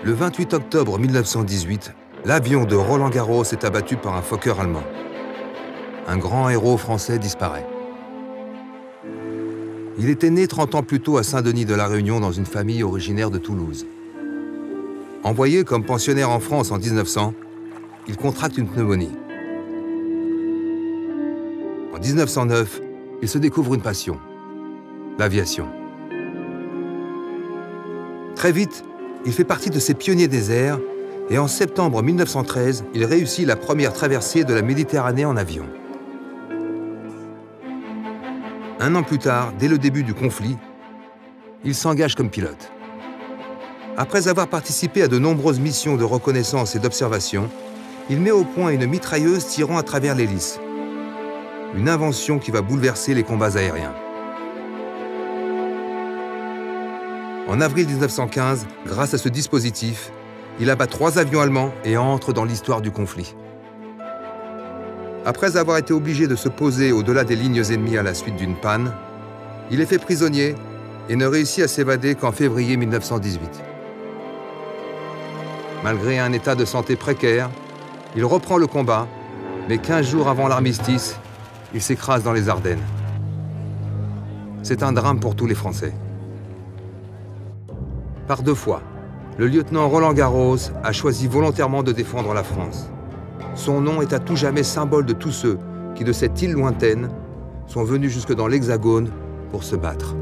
Le 28 octobre 1918, l'avion de Roland Garros est abattu par un Fokker allemand. Un grand héros français disparaît. Il était né 30 ans plus tôt à Saint-Denis de la Réunion dans une famille originaire de Toulouse. Envoyé comme pensionnaire en France en 1900, il contracte une pneumonie. En 1909, il se découvre une passion, l'aviation. Très vite, il fait partie de ces pionniers des airs et en septembre 1913, il réussit la première traversée de la Méditerranée en avion. Un an plus tard, dès le début du conflit, il s'engage comme pilote. Après avoir participé à de nombreuses missions de reconnaissance et d'observation, il met au point une mitrailleuse tirant à travers l'hélice. Une invention qui va bouleverser les combats aériens. En avril 1915, grâce à ce dispositif, il abat 3 avions allemands et entre dans l'histoire du conflit. Après avoir été obligé de se poser au-delà des lignes ennemies à la suite d'une panne, il est fait prisonnier et ne réussit à s'évader qu'en février 1918. Malgré un état de santé précaire, il reprend le combat, mais 15 jours avant l'armistice, il s'écrase dans les Ardennes. C'est un drame pour tous les Français. Par 2 fois, le lieutenant Roland Garros a choisi volontairement de défendre la France. Son nom est à tout jamais symbole de tous ceux qui, de cette île lointaine, sont venus jusque dans l'Hexagone pour se battre.